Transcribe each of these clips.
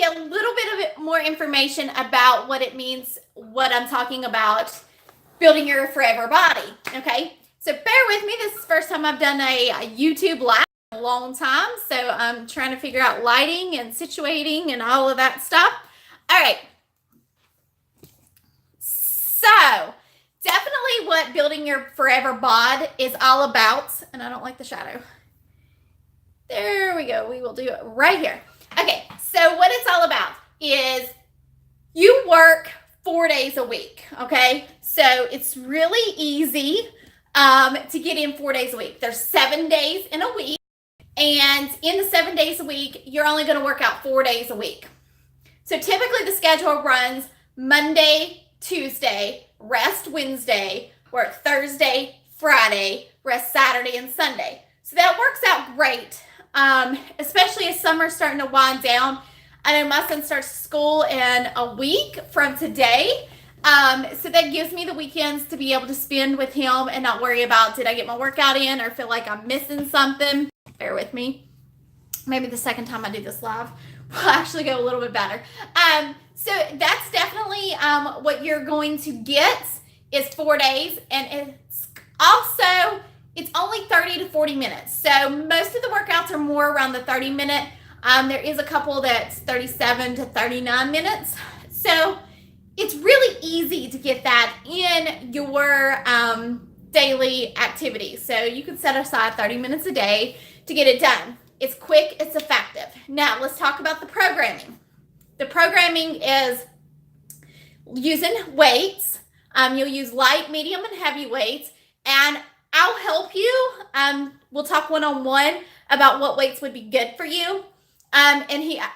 you a little bit of more information about what it means, what I'm talking about, building your forever body. Okay, so bear with me. This is the first time I've done a YouTube live in a long time, so I'm trying to figure out lighting and situating and all of that stuff. All right, so definitely what building your forever bod is all about. And I don't like the shadow. There we go. We will do it right here. Okay, so what it's all about is you work 4 days a week, okay? So it's really easy to get in 4 days a week. There's 7 days in a week, and in the 7 days a week, you're only going to work out 4 days a week. So typically the schedule runs Monday, Tuesday, rest Wednesday, work Thursday, Friday, rest Saturday and Sunday. So that works out great, especially as summer's starting to wind down. I know my son starts school in a week from today. So that gives me the weekends to be able to spend with him and not worry about, did I get my workout in or feel like I'm missing something? Bear with me. Maybe the second time I do this live will actually go a little bit better. So that's definitely what you're going to get is 4 days. And it's only 30 to 40 minutes. So most of the workouts are more around the 30-minute. There is a couple that's 37 to 39 minutes. So it's really easy to get that in your daily activity. So you can set aside 30 minutes a day to get it done. It's quick, it's effective. Now let's talk about the programming. The programming is using weights. You'll use light, medium, and heavy weights. And I'll help you. We'll talk one-on-one about what weights would be good for you. And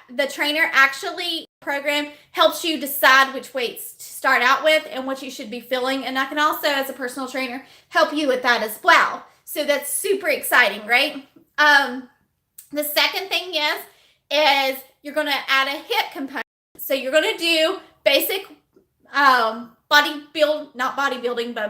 the trainer actually program helps you decide which weights to start out with and what you should be feeling. And I can also, as a personal trainer, help you with that as well. So that's super exciting, right? The second thing is you're going to add a HIIT component. So you're going to do basic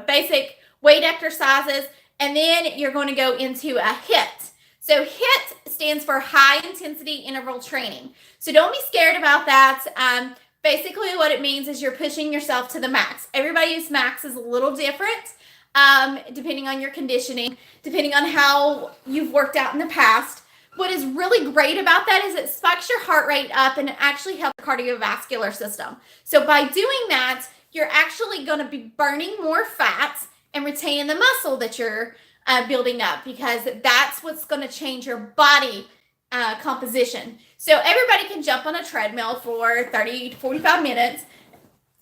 basic weight exercises, and then you're going to go into a HIIT. So HIIT stands for high intensity interval training. So don't be scared about that. Basically what it means is you're pushing yourself to the max. Everybody's max is a little different, depending on your conditioning, depending on how you've worked out in the past. What is really great about that is it spikes your heart rate up and it actually helps the cardiovascular system. So by doing that, you're actually going to be burning more fats and retaining the muscle that you're building up, because that's what's going to change your body composition. So everybody can jump on a treadmill for 30 to 45 minutes.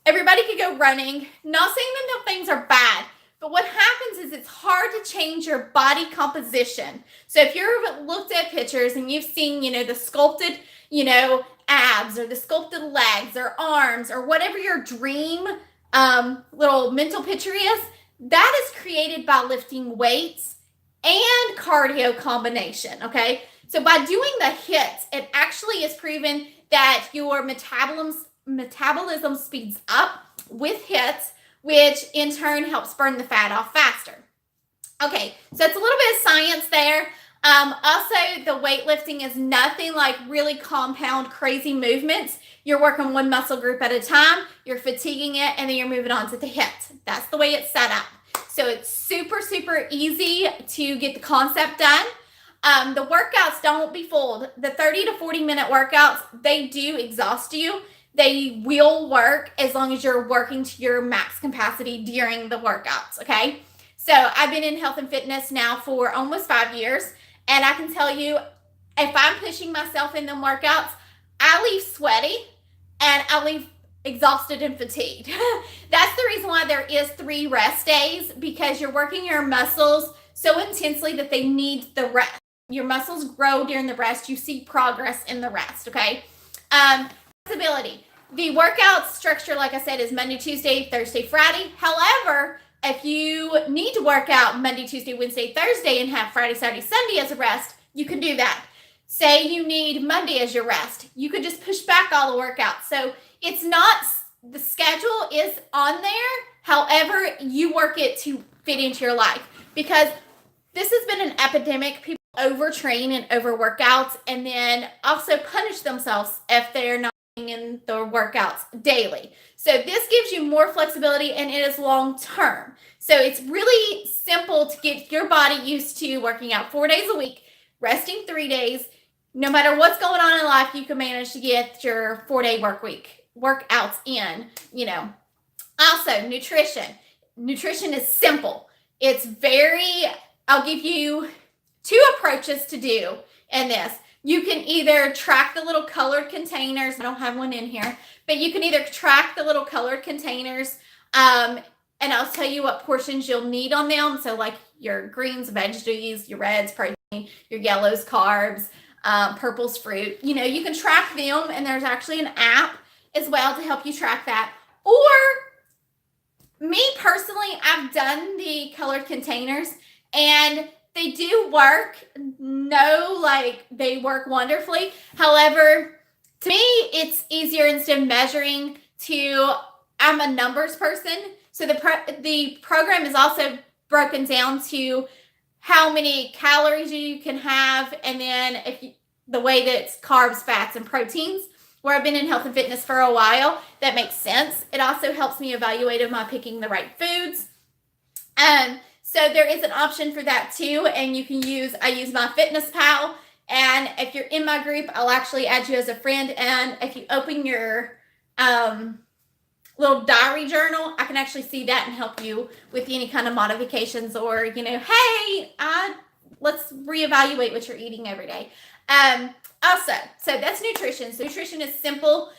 Everybody can go running. Not saying that no things are bad, but what happens is it's hard to change your body composition. So if you've looked at pictures and you've seen, the sculpted, abs or the sculpted legs or arms or whatever your dream little mental picture is, that is created by lifting weights and cardio combination, okay? So by doing the HIIT, it actually is proven that your metabolism speeds up with HIIT, which in turn helps burn the fat off faster. Okay, so it's a little bit of science there. Also, the weightlifting is nothing like really compound, crazy movements. You're working one muscle group at a time, you're fatiguing it, and then you're moving on to the HIIT. That's the way it's set up. So it's super, super easy to get the concept done. The workouts, don't be fooled. The 30 to 40 minute workouts, they do exhaust you. They will work as long as you're working to your max capacity during the workouts, okay? So I've been in health and fitness now for almost 5 years, and I can tell you, if I'm pushing myself in them workouts, I leave sweaty and I leave exhausted and fatigued. That's the reason why there is 3 rest days, because you're working your muscles so intensely that they need the rest. Your muscles grow during the rest. You see progress in the rest, okay? Flexibility. The workout structure, like I said, is Monday, Tuesday, Thursday, Friday. However, if you need to work out Monday, Tuesday, Wednesday, Thursday, and have Friday, Saturday, Sunday as a rest, you can do that. Say you need Monday as your rest, you could just push back all the workouts. So it's not, the schedule is on there. However, you work it to fit into your life, because this has been an epidemic. People overtrain and overwork out, and then also punish themselves if they're not in the workouts daily. So this gives you more flexibility and it is long term. So it's really simple to get your body used to working out 4 days a week, resting 3 days. No matter what's going on in life, you can manage to get your 4-day work week workouts in, you know. Also, nutrition. Nutrition is simple. It's I'll give you 2 approaches to do in this. You can either track the little colored containers. I don't have one in here, but you can either track the little colored containers, and I'll tell you what portions you'll need on them. So like your greens, veggies, your reds, protein, your yellows, carbs, purples, fruit. You know, you can track them, and there's actually an app as well to help you track that. Or me personally, I've done the colored containers, and they do work. No, like they work wonderfully. However, to me, it's easier instead of measuring I'm a numbers person. So the program is also broken down to how many calories you can have, and then the way that it's carbs, fats, and proteins. Where I've been in health and fitness for a while, that makes sense. It also helps me evaluate am I picking the right foods. So there is an option for that too, and I use MyFitnessPal, and if you're in my group, I'll actually add you as a friend, and if you open your little diary journal, I can actually see that and help you with any kind of modifications or, you know, hey, let's reevaluate what you're eating every day. Also, so that's nutrition. So nutrition is simple.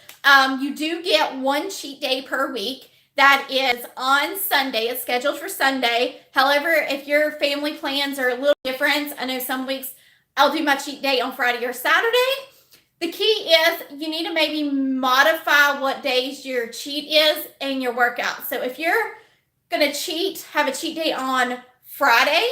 You do get 1 cheat day per week. That is on Sunday. It's scheduled for Sunday. However, if your family plans are a little different, I know some weeks I'll do my cheat day on Friday or Saturday. The key is you need to maybe modify what days your cheat is in your workout. So if you're going to have a cheat day on Friday,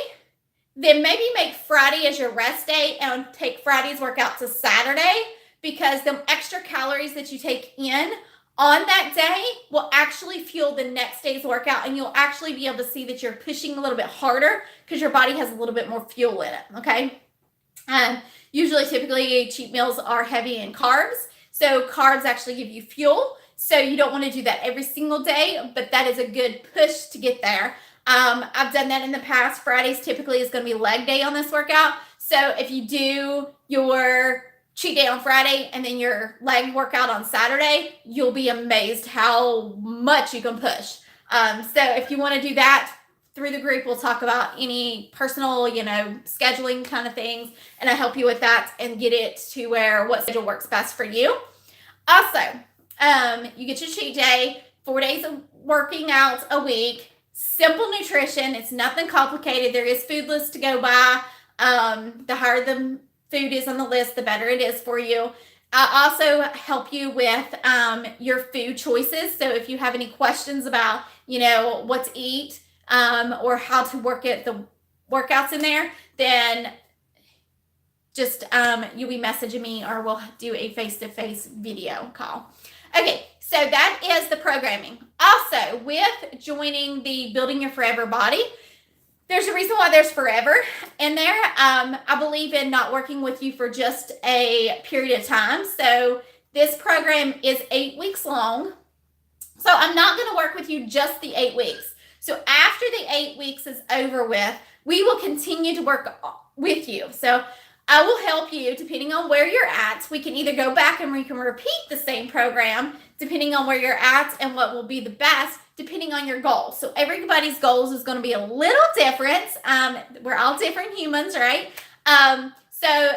then maybe make Friday as your rest day and take Friday's workout to Saturday, because the extra calories that you take in on that day will actually fuel the next day's workout, and you'll actually be able to see that you're pushing a little bit harder because your body has a little bit more fuel in it, okay? Typically, cheat meals are heavy in carbs, so carbs actually give you fuel, so you don't want to do that every single day, but that is a good push to get there. I've done that in the past. Fridays typically is going to be leg day on this workout, so if you do your cheat day on Friday and then your leg workout on Saturday, you'll be amazed how much you can push. So if you want to do that through the group, we'll talk about any personal, scheduling kind of things, and I help you with that and get it to what schedule works best for you. Also, you get your cheat day, 4 days of working out a week, simple nutrition. It's nothing complicated. There is food lists to go by. The higher the food is on the list, the better it is for you. I also help you with your food choices. So if you have any questions about, what to eat or how to work at the workouts in there, then just you'll be messaging me, or we'll do a face-to-face video call. Okay, so that is the programming. Also, with joining the Building Your Forever Body, there's a reason why there's forever in there. I believe in not working with you for just a period of time. So this program is 8 weeks long. So I'm not going to work with you just the 8 weeks. So after the 8 weeks is over with, we will continue to work with you. So I will help you depending on where you're at. We can either go back and we can repeat the same program depending on where you're at and what will be the best depending on your goals. So everybody's goals is going to be a little different. We're all different humans, right? So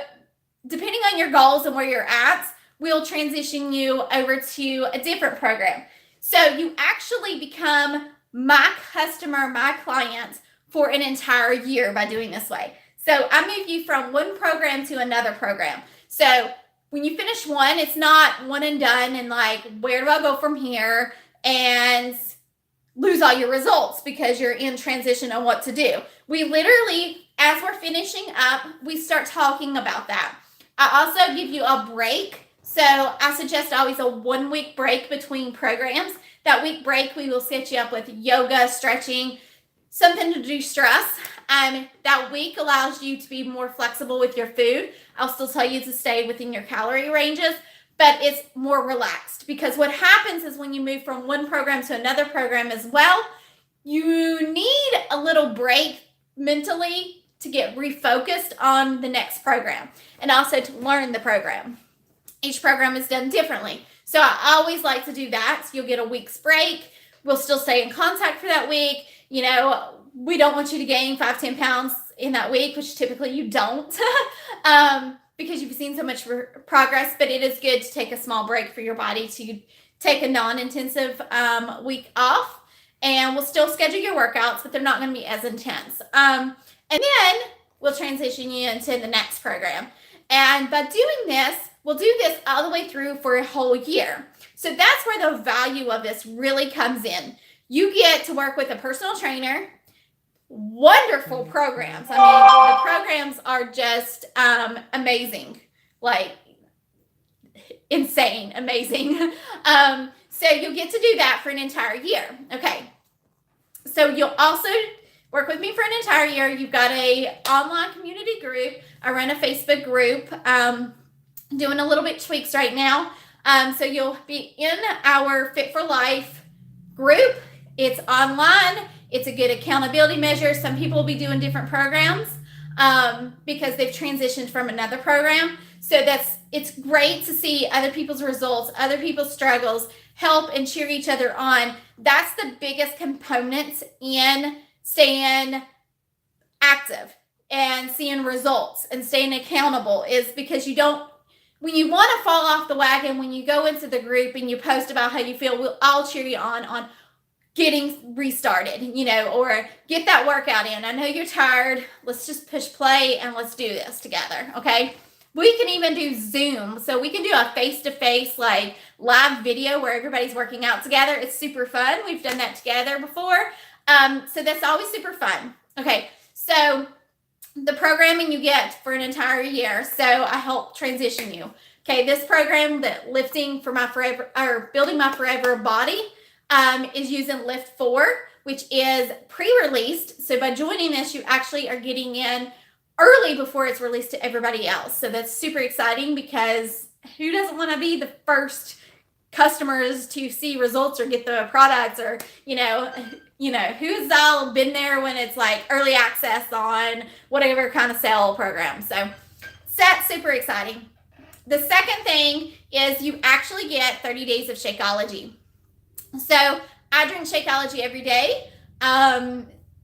depending on your goals and where you're at, we'll transition you over to a different program. So you actually become my customer, my client for an entire year by doing this way. So I move you from one program to another program. So when you finish one, it's not one and done and like, where do I go from here? And lose all your results because you're in transition on what to do. We literally, as we're finishing up, we start talking about that. I also give you a break. So I suggest always a 1 week break between programs. That week break, we will set you up with yoga, stretching, something to de-stress. That week allows you to be more flexible with your food. I'll still tell you to stay within your calorie ranges, but it's more relaxed, because what happens is when you move from one program to another program as well, you need a little break mentally to get refocused on the next program and also to learn the program. Each program is done differently. So I always like to do that. So you'll get a week's break. We'll still stay in contact for that week. You know, we don't want you to gain 5-10 pounds in that week, which typically you don't, because you've seen so much progress, but it is good to take a small break for your body to take a non-intensive week off, and we'll still schedule your workouts, but they're not going to be as intense. And then we'll transition you into the next program. And by doing this, we'll do this all the way through for a whole year. So that's where the value of this really comes in. You get to work with a personal trainer. Wonderful programs. I mean, the programs are just amazing, like insane, amazing. So you'll get to do that for an entire year. Okay. So you'll also work with me for an entire year. You've got a online community group. I run a Facebook group, doing a little bit tweaks right now. So you'll be in our Fit for Life group. It's online. It's a good accountability measure. Some people will be doing different programs because they've transitioned from another program. So it's great to see other people's results, other people's struggles, help and cheer each other on. That's the biggest component in staying active and seeing results and staying accountable, is because when you want to fall off the wagon, when you go into the group and you post about how you feel, we'll all cheer you on getting restarted, or get that workout in. I know you're tired. Let's just push play and let's do this together. Okay. We can even do Zoom. So we can do a face-to-face, like live video where everybody's working out together. It's super fun. We've done that together before. So that's always super fun. Okay. So the programming you get for an entire year. So I help transition you. Okay. This program, that lifting for my forever, or building my forever body, is using Lift 4, which is pre-released. So by joining this, you actually are getting in early before it's released to everybody else. So that's super exciting, because who doesn't want to be the first customers to see results or get the products, or, who's all been there when it's like early access on whatever kind of sale program. So that's super exciting. The second thing is you actually get 30 days of Shakeology. So I drink Shakeology every day.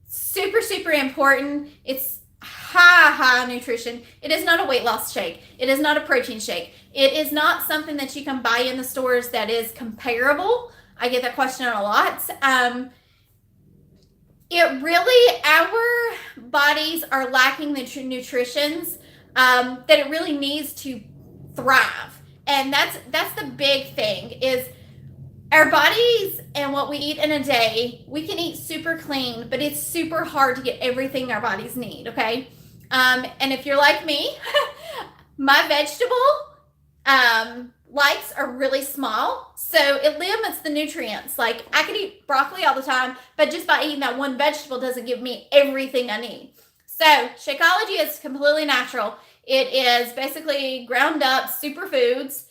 Super, super important. It's high nutrition. It is not a weight loss shake. It is not a protein shake. It is not something that you can buy in the stores that is comparable. I get that question a lot. Our bodies are lacking the nutritions that it really needs to thrive. And that's the big thing, is our bodies and what we eat in a day. We can eat super clean, but it's super hard to get everything our bodies need, okay? And if you're like me, my vegetable likes are really small, so it limits the nutrients. Like, I could eat broccoli all the time, but just by eating that one vegetable doesn't give me everything I need. So Shakeology is completely natural. It is basically ground up superfoods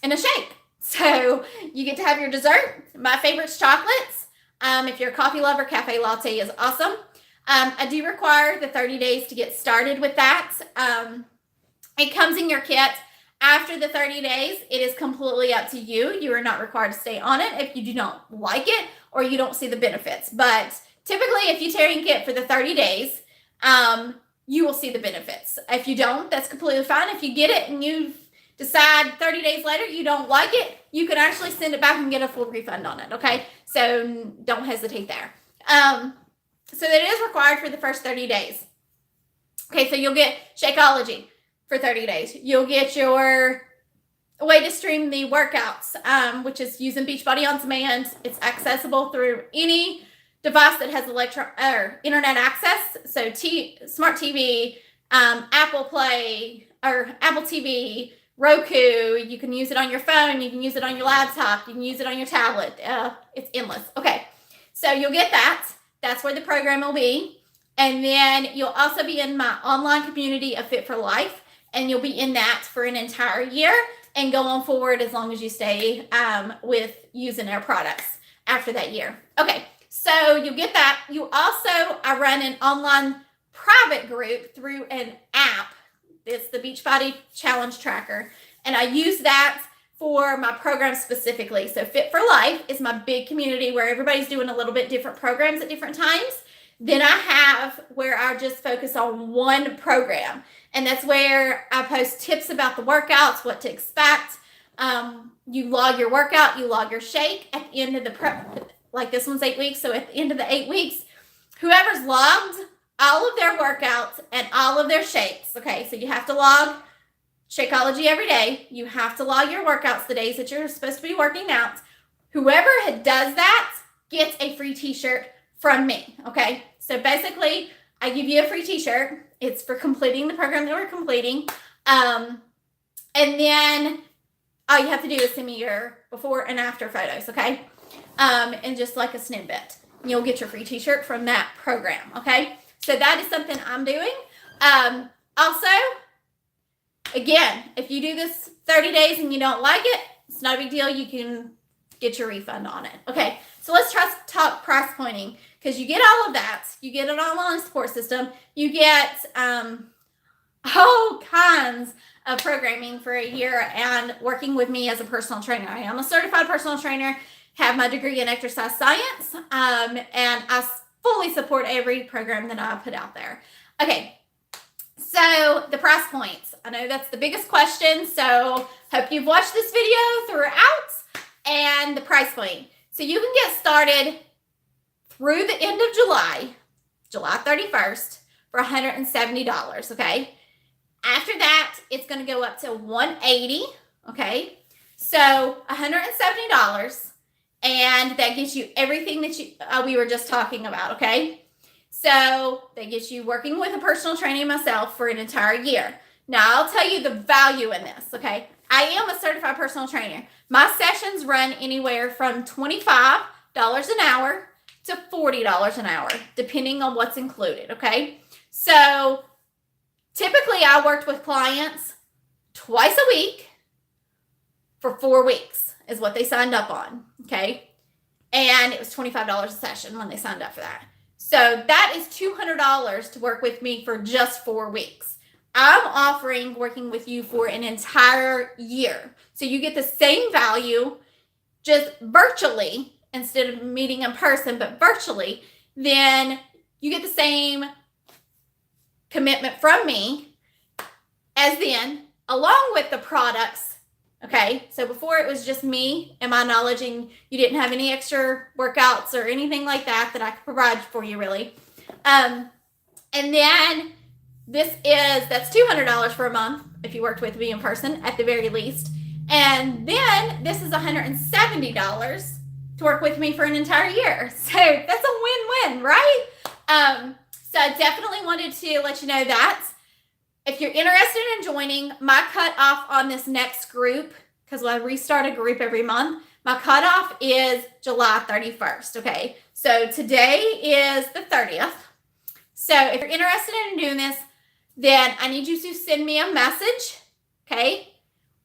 in a shake. So you get to have your dessert. My favorite's chocolates. If you're a coffee lover, cafe latte is awesome. I do require the 30 days to get started with that. It comes in your kit. After the 30 days, it is completely up to you. You are not required to stay on it if you do not like it or you don't see the benefits. But typically, if you tear your kit for the 30 days, you will see the benefits. If you don't, that's completely fine. If you get it and you decide 30 days later you don't like it, you can actually send it back and get a full refund on it, okay? So don't hesitate there. So that is required for the first 30 days. Okay, so you'll get Shakeology for 30 days. You'll get your way to stream the workouts, which is using Beachbody On Demand. It's accessible through any device that has internet access. So smart TV, Apple Play, or Apple TV, Roku. You can use it on your phone. You can use it on your laptop. You can use it on your tablet. It's endless. Okay, so you'll get that. That's where the program will be. And then you'll also be in my online community of Fit for Life. And you'll be in that for an entire year. and go on forward as long as you stay with using our products after that year. Okay, so you get that. You also, I run an online private group through an app. It's the Beachbody Challenge Tracker, and I use that for my program specifically. So Fit for Life is my big community where everybody's doing a little bit different programs at different times. Then I have where I just focus on one program, and that's where I post tips about the workouts, what to expect. You log your workout, you log your shake at the end of the prep. Like this one's 8 weeks, so at the end of the 8 weeks, whoever's logged all of their workouts and all of their shakes. Okay, so you have to log Shakeology every day. You have to log your workouts the days that you're supposed to be working out. Whoever does that gets a free t-shirt from me. Okay, so basically I give you a free t-shirt. It's for completing the program that we're completing. And then all you have to do is send me your before and after photos, okay? And just like a snippet. You'll get your free t-shirt from that program, okay? So that is something I'm doing. Also, again, if you do this 30 days and you don't like it, it's not a big deal. You can get your refund on it. Okay, so let's talk price pointing, because you get all of that. You get an online support system. You get all kinds of programming for a year and working with me as a personal trainer. I am a certified personal trainer, have my degree in exercise science, and I fully support every program that I put out there. Okay, so the price points. I know that's the biggest question, so hope you've watched this video throughout, and the price point. So you can get started through the end of July 31st, for $170, okay? After that, it's going to go up to $180, okay? So $170, and that gets you everything that we were just talking about, okay? So that gets you working with a personal trainer myself for an entire year. Now, I'll tell you the value in this, okay? I am a certified personal trainer. My sessions run anywhere from $25 an hour to $40 an hour, depending on what's included, okay? So typically, I worked with clients twice a week for 4 weeks is what they signed up on, okay? And it was $25 a session when they signed up for that. So that is $200 to work with me for just 4 weeks. I'm offering working with you for an entire year. So you get the same value just virtually instead of meeting in person, but virtually. Then you get the same commitment from me as then, along with the products. Okay, so before it was just me and my knowledge, and you didn't have any extra workouts or anything like that I could provide for you, really. And then that's $200 for a month if you worked with me in person at the very least. And then this is $170 to work with me for an entire year. So that's a win-win, right? So I definitely wanted to let you know that. If you're interested in joining, my cutoff on this next group, because I restart a group every month, my cutoff is July 31st, okay? So today is the 30th. So if you're interested in doing this, then I need you to send me a message, okay?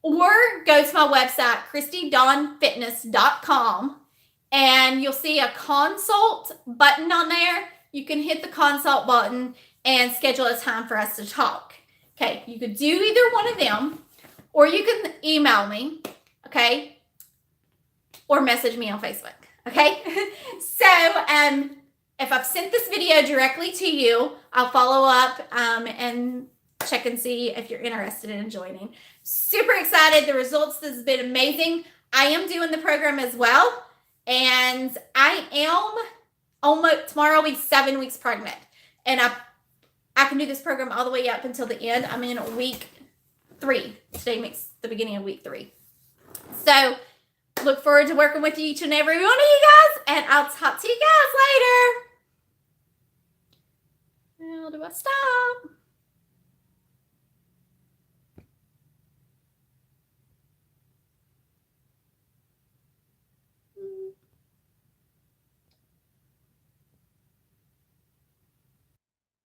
Or go to my website, ChristyDawnFitness.com, and you'll see a consult button on there. You can hit the consult button and schedule a time for us to talk. Okay, you could do either one of them, or you can email me, okay, or message me on Facebook, okay? So if I've sent this video directly to you, I'll follow up and check and see if you're interested in joining. Super excited. The results, this has been amazing. I am doing the program as well, and I am almost, tomorrow I'll be 7 weeks pregnant, and I can do this program all the way up until the end. I'm in week 3. Today makes the beginning of week 3. So look forward to working with each and every one of you guys, and I'll talk to you guys later. How do I stop?